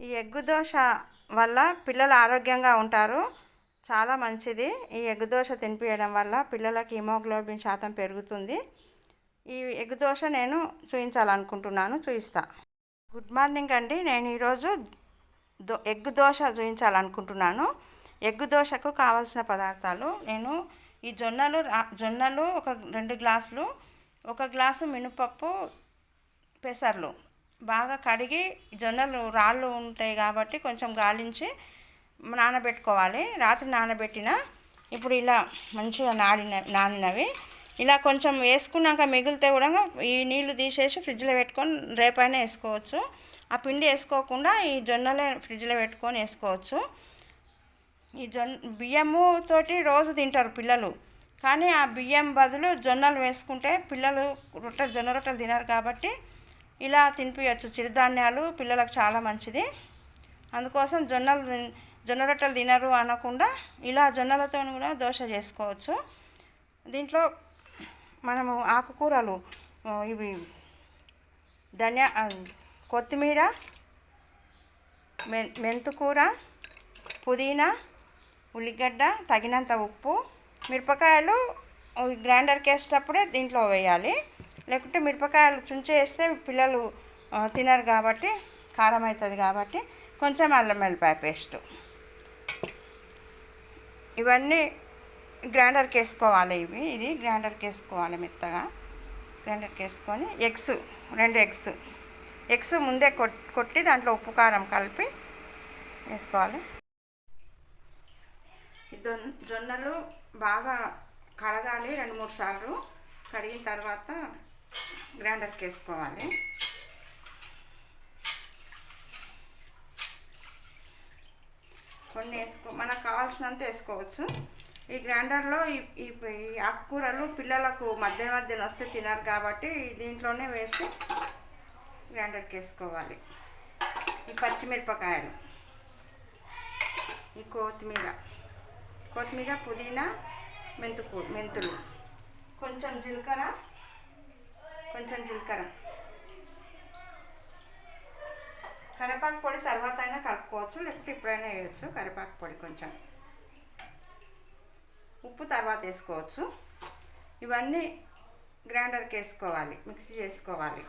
ఈ ఎగ్గు దోశ వల్ల పిల్లలు ఆరోగ్యంగా ఉంటారు. చాలా మంచిది. ఈ ఎగ్గు దోశ తినిపించడం వల్ల పిల్లలకి హిమోగ్లోబిన్ శాతం పెరుగుతుంది. ఈ ఎగ్గు దోశ నేను చూపించాలనుకుంటున్నాను, చూపిస్తా. గుడ్ మార్నింగ్ అండి. నేను ఈరోజు ఎగ్గు దోశ చూపించాలనుకుంటున్నాను. ఎగ్గు దోశకు కావాల్సిన పదార్థాలు, నేను ఈ జొన్నలు ఒక 2 గ్లాసులు, 1 గ్లాసు మినపప్పు, పెసర్లు బాగా కడిగి, జొన్నలు రాళ్ళు ఉంటాయి కాబట్టి కొంచెం గాలించి నానబెట్టుకోవాలి. రాత్రి నానబెట్టిన ఇప్పుడు ఇలా మంచిగా నానినవి ఇలా కొంచెం వేసుకున్నాక మిగిలితే కూడా ఈ నీళ్లు తీసేసి ఫ్రిడ్జ్లో పెట్టుకొని రేపైనా వేసుకోవచ్చు. ఆ పిండి వేసుకోకుండా ఈ జొన్నలే ఫ్రిడ్జ్లో పెట్టుకొని వేసుకోవచ్చు. ఈ బియ్యము తోటి రోజు తింటారు పిల్లలు, కానీ ఆ బియ్యం బదులు జొన్నలు వేసుకుంటే పిల్లలు జొన్న రొట్టెలు తినరు కాబట్టి ఇలా తినిపించవచ్చు. చిరుధాన్యాలు పిల్లలకు చాలా మంచిది. అందుకోసం జొన్న రొట్టెలు తినరు అనకుండా ఇలా జొన్నలతో కూడా దోశ చేసుకోవచ్చు. దీంట్లో మనము ఆకుకూరలు, ఇవి కొత్తిమీర, మెంతుకూర, పుదీనా, ఉల్లిగడ్డ, తగినంత ఉప్పు, మిరపకాయలు గ్రైండర్కి వేసేటప్పుడే దీంట్లో వేయాలి. లేకుంటే మిరపకాయలు చుంచి వేస్తే పిల్లలు తినరు కాబట్టి కారం అవుతుంది కాబట్టి కొంచెం అల్లం వెల్లిపాయ పేస్టు, ఇవన్నీ గ్రైండర్కి వేసుకోవాలి. ఇది గ్రైండర్కి వేసుకోవాలి. మెత్తగా గ్రైండర్కి వేసుకొని 2 ఎగ్స్ ముందే కొట్టి దాంట్లో ఉప్పు కారం కలిపి వేసుకోవాలి. జొన్నలు బాగా కడగాలి. 2-3 సార్లు కడిగిన తర్వాత గ్రైండర్కి వేసుకోవాలి. కొన్ని మనకు కావాల్సినంత వేసుకోవచ్చు. ఈ గ్రైండర్లో ఈ ఆకుకూరలు పిల్లలకు మధ్య వస్తే తినరు కాబట్టి దీంట్లోనే వేసి గ్రైండర్కి వేసుకోవాలి. ఈ పచ్చిమిరపకాయలు, ఈ కొత్తిమీర, పుదీనా, మెంతులు, కొంచెం జీలకర్ర, కరివేపాకు పొడి తర్వాత అయినా కలుపుకోవచ్చు, లేకపోతే ఇప్పుడైనా వేయచ్చు. కరివేపాకు పొడి కొంచెం, ఉప్పు తర్వాత వేసుకోవచ్చు. ఇవన్నీ గ్రైండర్కి వేసుకోవాలి, మిక్సీ చేసుకోవాలి.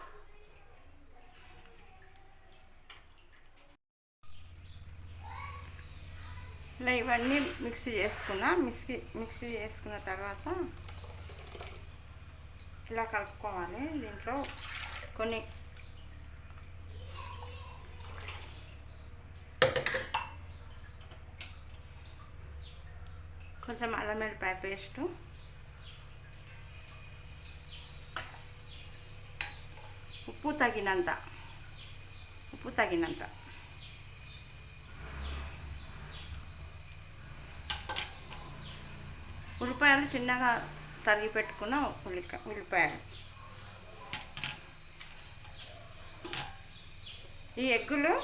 ఇలా ఇవన్నీ మిక్సీ చేసుకున్న తర్వాత ఇలా కలుపుకోవాలి. దీంట్లో కొంచెం అల్లం వెల్లిపాయ పేస్టు, ఉప్పు తగినంత, ఉల్లిపాయలు చిన్నగా తరిగి పెట్టుకున్న ఉల్లిపాయలు, ఈ ఎగ్గులు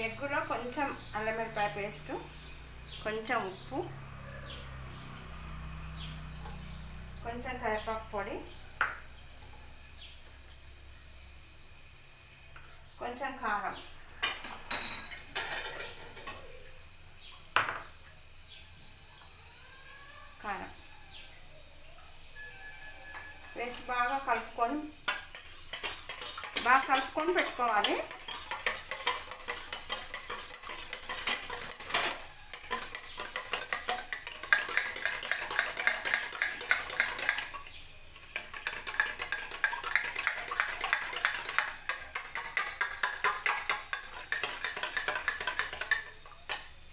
ఎగ్గులో కొంచెం అల్లం వెల్లిపాయ పేస్టు, కొంచెం ఉప్పు, కొంచెం కరివేపాకు పొడి, కొంచెం కారం, వేసి బాగా కలుపుకొని పెట్టుకోవాలి.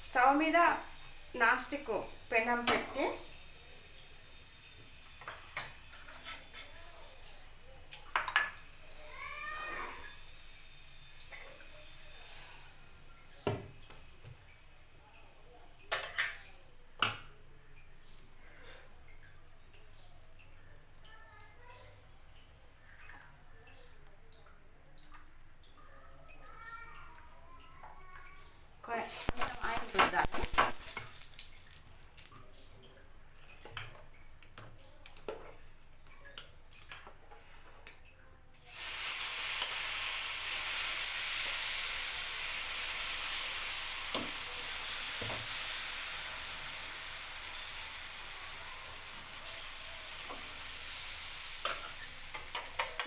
స్టవ్ మీద నాన్ స్టిక్ పెనం పెట్టి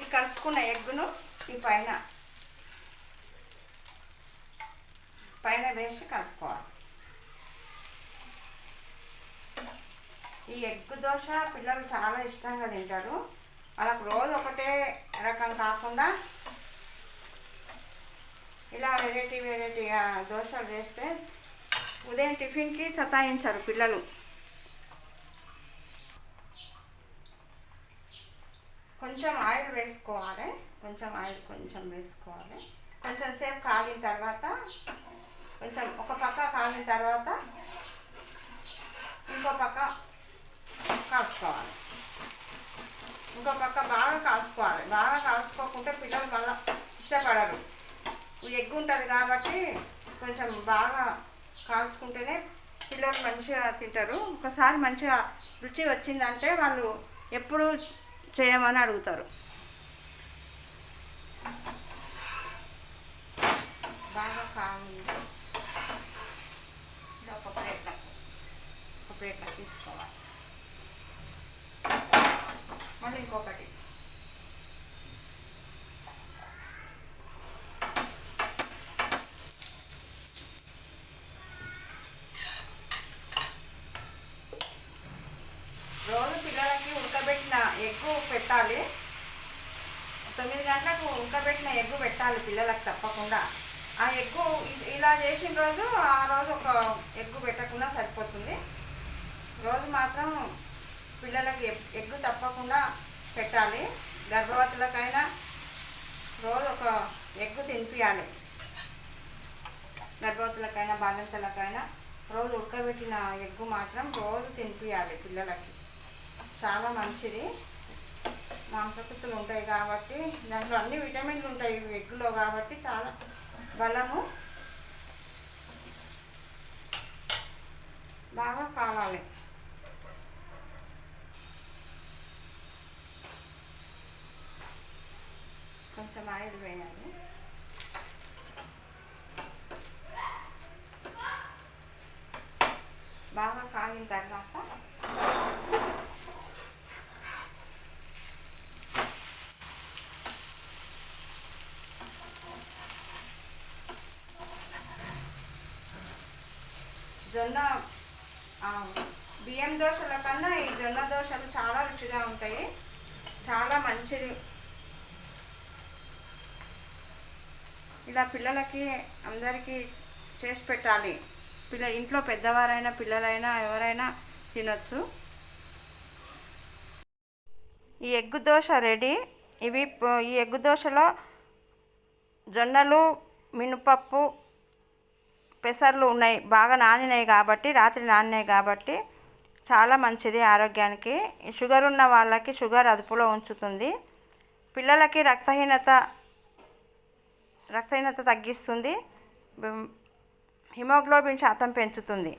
ఈ కలుపుకున్న ఎగ్గును ఈ పైన వేసి కలుపుకోవాలి. ఈ ఎగ్ దోశ పిల్లలు చాలా ఇష్టంగా తింటారు. వాళ్ళకు రోజు ఒకటే రకం కాకుండా ఇలా వెరైటీగా దోశలు చేస్తే ఉదయం టిఫిన్కి సతాయించరు పిల్లలు. కొంచెం ఆయిల్ వేసుకోవాలి. కొంచెం సేపు కాగిన తర్వాత ఒక పక్క కాగిన తర్వాత ఇంకో పక్క కాల్చుకోవాలి. ఇంకో పక్క బాగా కాల్చుకోవాలి. బాగా కాల్చుకోకుంటే పిల్లలు మళ్ళీ ఇష్టపడరు. ఎగ్ ఉంటుంది కాబట్టి కొంచెం బాగా కాల్చుకుంటేనే పిల్లలు మంచిగా తింటారు. ఒకసారి మంచిగా రుచి వచ్చిందంటే వాళ్ళు ఎప్పుడు చేయమని అడుగుతారు. బాగా కావాలి. ఒక ప్లేట్లో తీసుకోవాలి. మళ్ళీ ఇంకొకటి రోజు పిల్లలకి ఉడకబెట్టిన ఎగ్గు పెట్టాలి. 9 గంటలకు ఉడకబెట్టిన ఎగ్గు పెట్టాలి పిల్లలకు తప్పకుండా. ఆ ఎగ్గు ఇలా చేసిన రోజు ఆ రోజు ఒక ఎగ్గు పెట్టకుండా సరిపోతుంది. రోజు మాత్రం పిల్లలకి ఎగ్గు తప్పకుండా పెట్టాలి. గర్భవతులకైనా రోజు ఒక ఎగ్గు తినిపించాలి. గర్భవతులకైనా బాలింతలకైనా రోజు ఉడకబెట్టిన ఎగ్గు మాత్రం రోజు తినిపించాలి పిల్లలకి. చాలా మంచిది. మాంసకృతులు ఉంటాయి కాబట్టి దాంట్లో అన్ని విటమిన్లు ఉంటాయి ఎగ్గులో కాబట్టి చాలా బలము. బాగా కావాలి. కొంచెం ఆయిల్ వేయాలి. బాగా కాగిన తర్వాత బియ్యం దోశల కన్నా ఈ జొన్న దోశలు చాలా రుచిగా ఉంటాయి. చాలా మంచిది. ఇలా పిల్లలకి అందరికీ చేసి పెట్టాలి. ఇంట్లో పెద్దవారైనా పిల్లలైనా ఎవరైనా తినొచ్చు. ఈ ఎగ్గు దోశ రెడీ. ఈ ఎగ్గు దోశలో జొన్నలు, మినపప్పు, పెసర్లు ఉన్నాయి. బాగా నానినాయి కాబట్టి రాత్రి నానినాయి కాబట్టి చాలా మంచిది ఆరోగ్యానికి. షుగర్ ఉన్న వాళ్ళకి షుగర్ అదుపులో ఉంచుతుంది. పిల్లలకి రక్తహీనత తగ్గిస్తుంది. హిమోగ్లోబిన్ శాతం పెంచుతుంది.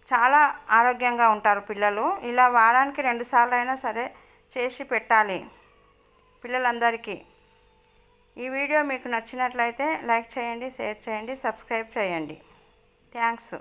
చాలా ఆరోగ్యంగా ఉంటారు పిల్లలు. ఇలా వారానికి 2 సార్లు అయినా సరే చేసి పెట్టాలి పిల్లలందరికీ. ఈ వీడియో మీకు నచ్చినట్లయితే లైక్ చేయండి, షేర్ చేయండి, సబ్స్క్రైబ్ చేయండి. థ్యాంక్స్.